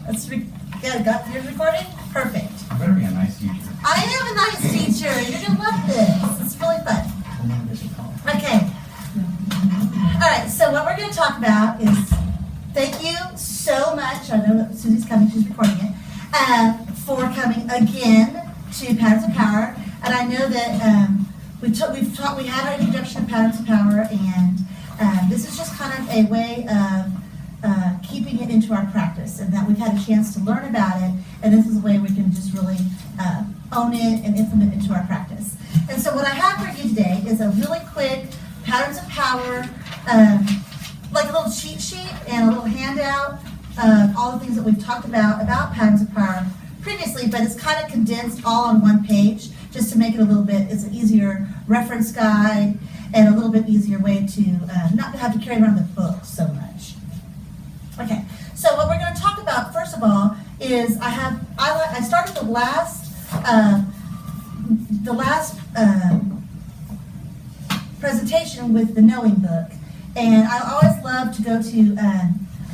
You're recording? Perfect. You better be a nice teacher. I am a nice teacher. You're going to love this. It's really fun. Okay. All right, so what we're going to talk about is, thank you so much. I know that Susie's coming. She's recording it. For coming again to Patterns of Power. And I know that we had our introduction to Patterns of Power, and this is just kind of a way of keeping it into our practice, and that we've had a chance to learn about it, and this is a way we can just really own it and implement it into our practice. And so what I have for you today is a really quick Patterns of Power, like a little cheat sheet and a little handout of all the things that we've talked about Patterns of Power previously, but it's kind of condensed all on one page just to make it a little bit, it's an easier reference guide and a little bit easier way to not have to carry around the book so much. Okay, so what we're going to talk about first of all is I started the last presentation with the Knowing book, and I always love to go to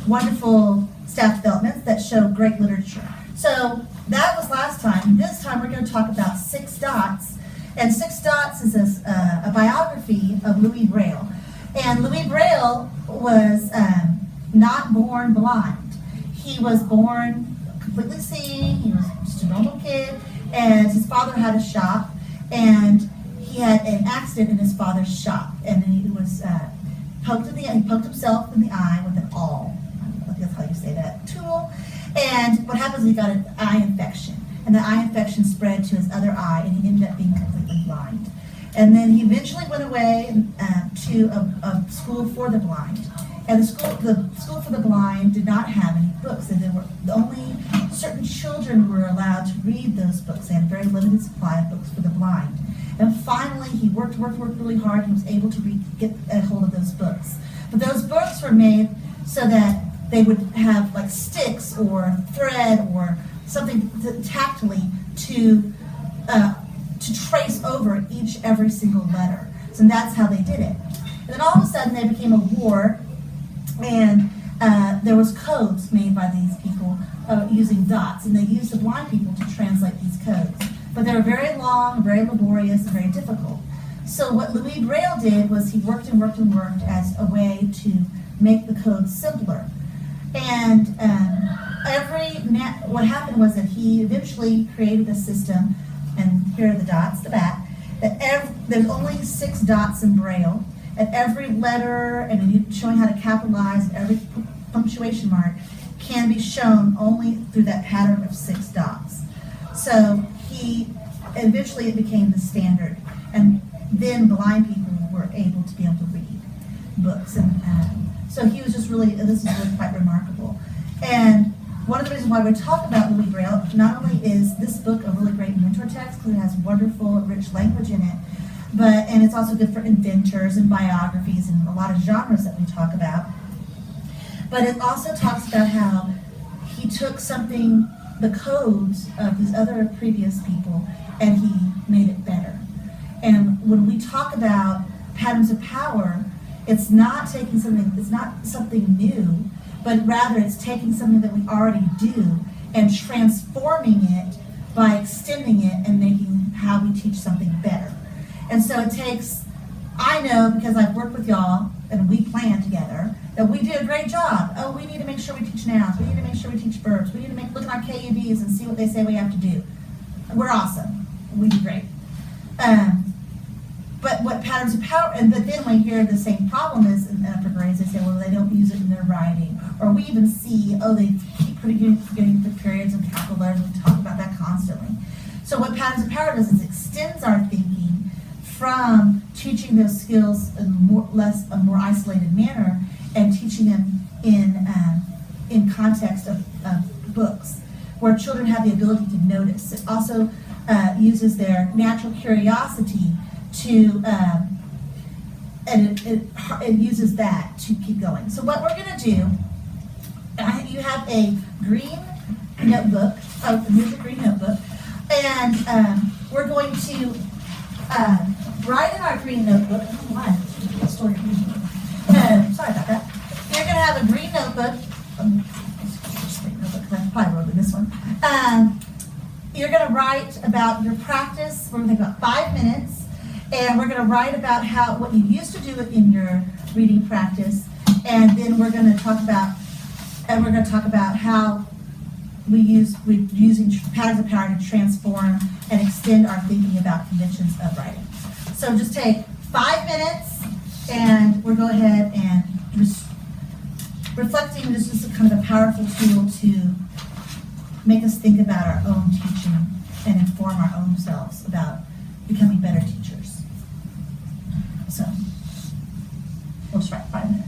wonderful staff developments that show great literature. So that was last time. This time we're going to talk about Six Dots, and Six Dots is a biography of Louis Braille, and Louis Braille was not born blind. He was born completely seeing. He was just a normal kid, and his father had a shop, and he had an accident in his father's shop, and he was he poked himself in the eye with an awl. I think that's how you say that, tool. And what happens is he got an eye infection, and the eye infection spread to his other eye, and he ended up being completely blind. And then he eventually went away to a school for the blind. And the school for the blind did not have any books, and only certain children were allowed to read those books. They had a very limited supply of books for the blind. And finally, he worked really hard, and was able to get a hold of those books. But those books were made so that they would have like sticks or thread or something tactily to trace over every single letter. So that's how they did it. And then all of a sudden, they became a war. And there was codes made by these people using dots, and they used the blind people to translate these codes. But they were very long, very laborious, and very difficult. So what Louis Braille did was he worked as a way to make the codes simpler. And what happened was that he eventually created a system, and here are the dots, the back, that there's only 6 dots in Braille. At every letter, and showing how to capitalize, every punctuation mark can be shown only through that pattern of 6 dots. So eventually it became the standard, and then blind people were able to read books. And so he was just this is really quite remarkable. And one of the reasons why we talk about Louis Braille, not only is this book a really great mentor text because it has wonderful, rich language in it, and it's also good for inventors and biographies and a lot of genres that we talk about. But it also talks about how he took the codes of these other previous people, and he made it better. And when we talk about Patterns of Power, it's not something new, but rather it's taking something that we already do and transforming it by extending it and making how we teach something better. And so I know because I've worked with y'all and we plan together, that we do a great job. Oh, we need to make sure we teach nouns. We need to make sure we teach verbs. We need to look at our KUBs and see what they say we have to do. We're awesome. We do great. But what Patterns of Power, but then we hear the same problem is in upper grades, they say, well, they don't use it in their writing. Or we even see, they keep forgetting the periods and capital letters. We talk about that constantly. So what Patterns of Power does is extends our thinking from teaching those skills in a more isolated manner and teaching them in context of books, where children have the ability to notice. It also uses their natural curiosity to, and it uses that to keep going. So what we're going to do, you have a green notebook. Oh, here's a green notebook. And we're going to write in our green notebook. Sorry about that. You're going to have a green notebook. Probably this one. You're going to write about your practice. We're going to take about 5 minutes, and we're going to write about what you used to do in your reading practice, and then we're going to talk about how we're using patterns of power to transform and extend our thinking about conventions of writing. So just take 5 minutes, and we'll go ahead and just reflecting. This is kind of a powerful tool to make us think about our own teaching and inform our own selves about becoming better teachers. So we'll just write 5 minutes.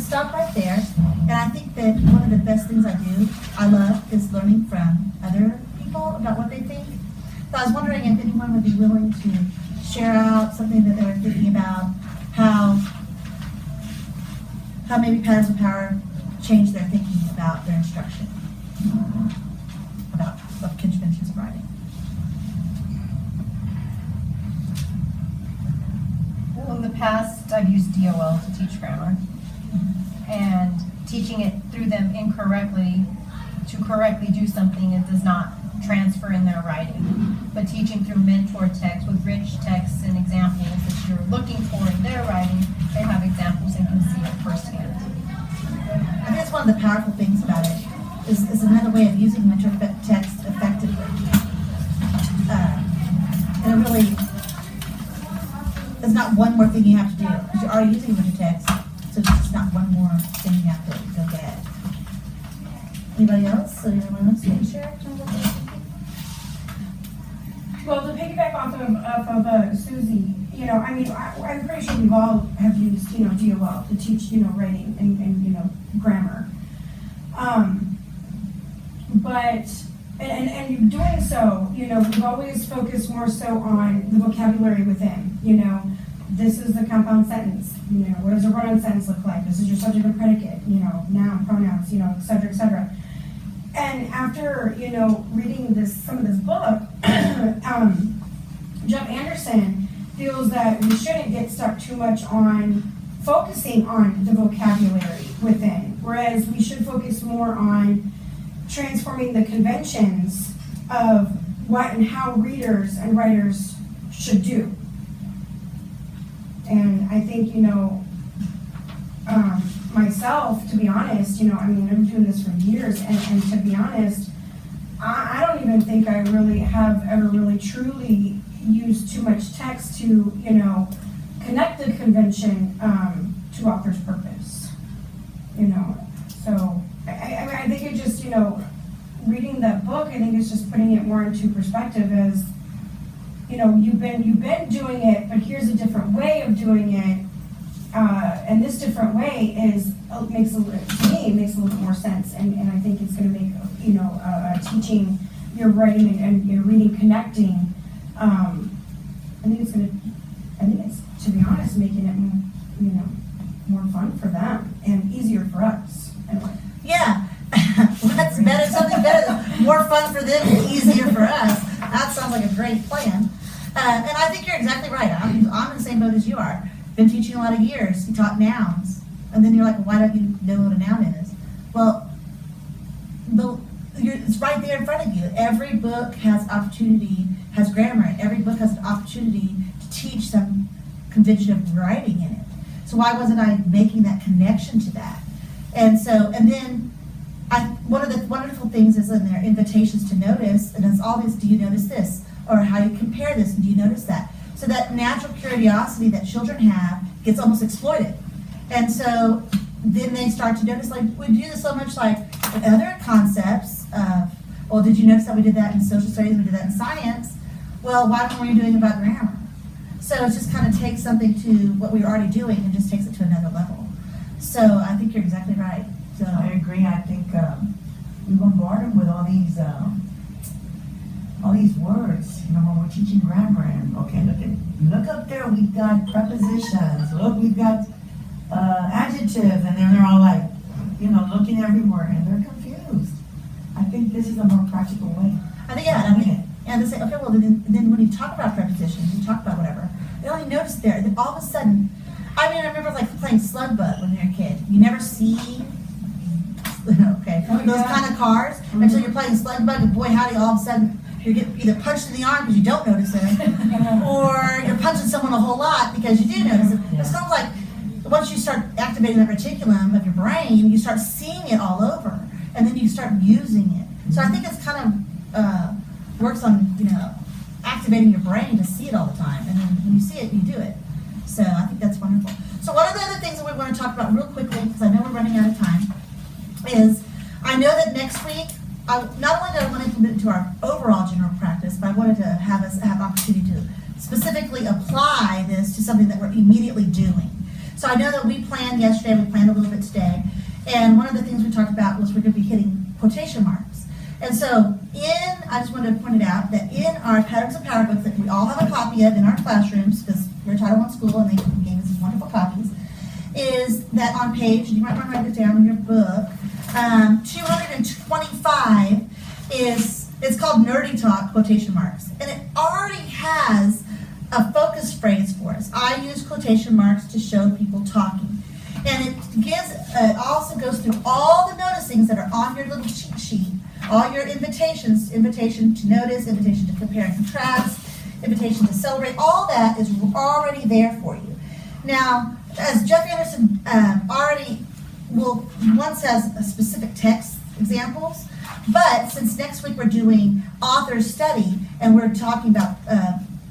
stop right there. And I think that one of the best things I love, is learning from other people about what they think. So I was wondering if anyone would be willing to share out something that they were thinking about, how maybe patterns of power change their thinking about their instruction, about conventions of writing. Well, in the past, I've used DOL to teach grammar, and teaching it through them incorrectly to correctly do something it does not transfer in their writing. But teaching through mentor text with rich texts and examples that you're looking for in their writing, they have examples and can see it firsthand. I think that's one of the powerful things about it, is another way of using mentor text effectively. And it really, there's not one more thing you have to do, because you're already using mentor text, so it's just not one more thing you have to go get. Anybody else? So anyone else want to share? Well, to piggyback off of Susie, I mean, I'm pretty sure we've all have used, DOL to teach, writing and grammar. But in doing so, we've always focused more so on the vocabulary within, this is the compound sentence, what does a run-on sentence look like? This is your subject and predicate, noun, pronouns, et cetera, et cetera. And after, reading some of this book, Jeff Anderson feels that we shouldn't get stuck too much on focusing on the vocabulary within, whereas we should focus more on transforming the conventions of what and how readers and writers should do. And I think, myself, to be honest, I've been doing this for years, and to be honest, I don't even think I really have ever really truly used too much text to, connect the convention to author's purpose, So I think it just, reading that book, I think it's just putting it more into perspective as, you've been doing it, but here's a different way of doing it. And this different way makes a little more sense, and I think it's going to make teaching your writing and your reading connecting. I think it's to be honest making it more fun for them and easier for us. Anyway. Yeah, what's better? Something better, more fun for them and easier for us. That sounds like a great plan. And I think you're exactly right. I'm in the same boat as you are. Been teaching a lot of years. You taught nouns, and then you're like, well, why don't you know what a noun is? Well, it's right there in front of you. Every book has grammar. Every book has an opportunity to teach some convention of writing in it. So why wasn't I making that connection to that? And then one of the wonderful things is in there, invitations to notice, and it's always, do you notice this? Or how do you compare this, and do you notice that? So that natural curiosity that children have gets almost exploited. And so then they start to notice, like, we do this so much, like, with other concepts of, well, did you notice that we did that in social studies, we did that in science? Well, why weren't we doing it about grammar? So it just kind of takes something to what we were already doing and just takes it to another level. So I think you're exactly right. So I agree. I think we bombard them with all these words, when we're teaching grammar. And okay, look up there. We've got prepositions. Look, we've got adjectives, and then they're all like, looking everywhere, and they're confused. I think this is a more practical way. I think and they say, okay, well then when you talk about prepositions, you talk about whatever, they only notice there. Then all of a sudden, I remember like playing slug bug when you're a kid. You never see, those kind of cars until you're playing slug bug, and boy howdy, all of a sudden you get either punched in the arm because you don't notice it, or you're punching someone a whole lot because you do notice it. It's kind of like once you start activating the reticulum of your brain, you start seeing it all over, and then you start using it. So I think it's kind of works on activating your brain to see it all the time, and then when you see it, you do it. So I think that's wonderful. So one of the other things that we want to talk about real quickly, because I know we're running out of time, is I know that next week, not only do I want to implement it to our overall general practice, but I wanted to have us have opportunity to specifically apply this to something that we're immediately doing. So I know that we planned yesterday, we planned a little bit today, and one of the things we talked about was we're gonna be hitting quotation marks. And so I just wanted to point it out that in our Patterns of Power book that we all have a copy of in our classrooms, because we're a Title I school and they gave us these wonderful copies, is that on page, and you might want to write it down in your book, 225 it's called Nerdy Talk quotation marks. And it already has a focus phrase for us. I use quotation marks to show people talking. And it also goes through all the noticings that are on your little cheat sheet, all your invitations, invitation to notice, invitation to compare and contrast, invitation to celebrate, all that is already there for you. Now, as Jeff Anderson once has a specific text examples, but since next week we're doing author study, and we're talking about,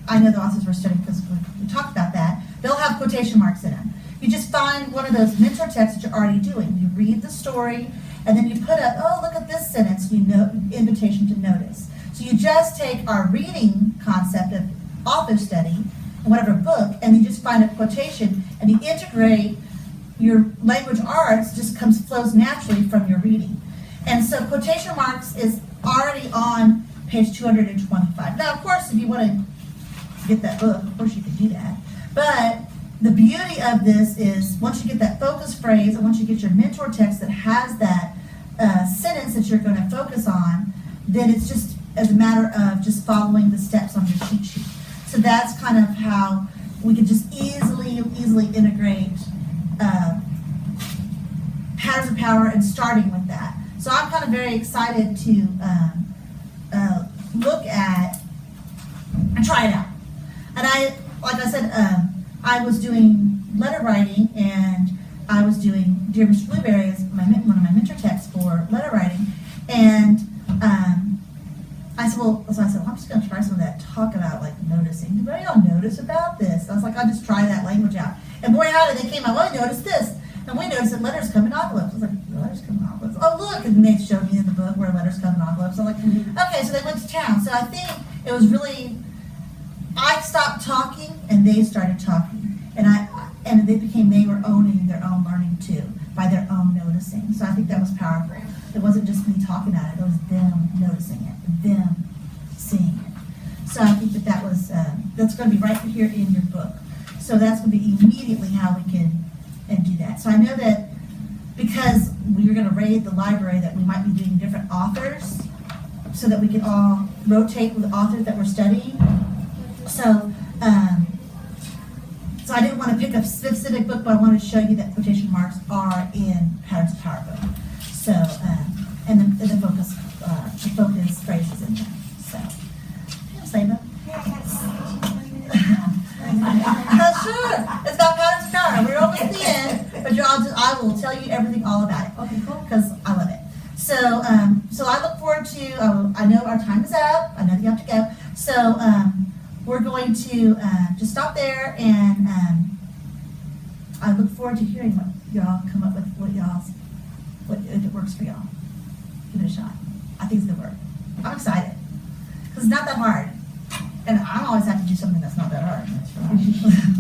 I know the authors we're studying because we talked about that, they'll have quotation marks in them. You just find one of those mentor texts that you're already doing. You read the story, and then you put up, oh, look at this sentence, invitation to notice. So you just take our reading concept of author study, whatever book, and you just find a quotation, and you integrate your language arts, just flows naturally from your reading. And so quotation marks is already on page 225. Now, of course, if you want to get that book, of course you can do that. But the beauty of this is once you get that focus phrase, and once you get your mentor text that has that sentence that you're going to focus on, then it's just as a matter of just following the steps on your cheat sheet. So that's kind of how we can just easily integrate Patterns of Power and starting with that. So I'm kind of very excited to look at and try it out. And like I said, I was doing letter writing, and I was doing Dear Mr. Blueberry as one of my mentor texts for letter writing. And I said, well, I'm just going to try some of that talk about like noticing. Did y'all notice about this? I was like, I'll just try that language out. And boy, how did they came out? Well, I noticed this. And we noticed that letters come in envelopes. I was like, letters come in envelopes. Oh, look. And they showed me in the book where letters come in envelopes. I'm like, okay, so they went to town. So I think it was really, I stopped talking and they started talking. And they were owning their own learning too, by their own noticing. So I think that was powerful. It wasn't just me talking about it, it was them noticing it, them seeing it. So I think that's going to be right here in your book. So that's going to be immediately how we can do that. So I know that because we were going to raid the library that we might be doing different authors so that we can all rotate with the authors that we're studying. So I didn't want to pick a specific book, but I wanted to show you that quotation marks are in Patterns of Power book. So, and the focus phrases in there. So, Saba? Sure. It's about Patterns of Power. We're almost at the end, but I will tell you everything all about it. Okay, cool. Because I love it. So, so I look forward to. I know our time is up. I know you have to go. So, we're going to just stop there, and I look forward to hearing what y'all come up with. What if it works for y'all. Give it a shot. I think it's gonna work. I'm excited because it's not that hard, and I always have to do something that's not that hard.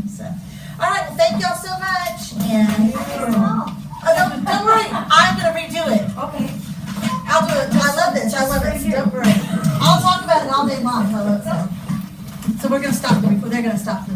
So, all right. Well, thank y'all so much, and don't worry. I'm gonna redo it. Okay. I'll do it. I love this. I love it. Don't worry. I'll talk about it all day long. I love it. So we're gonna stop. They're gonna stop the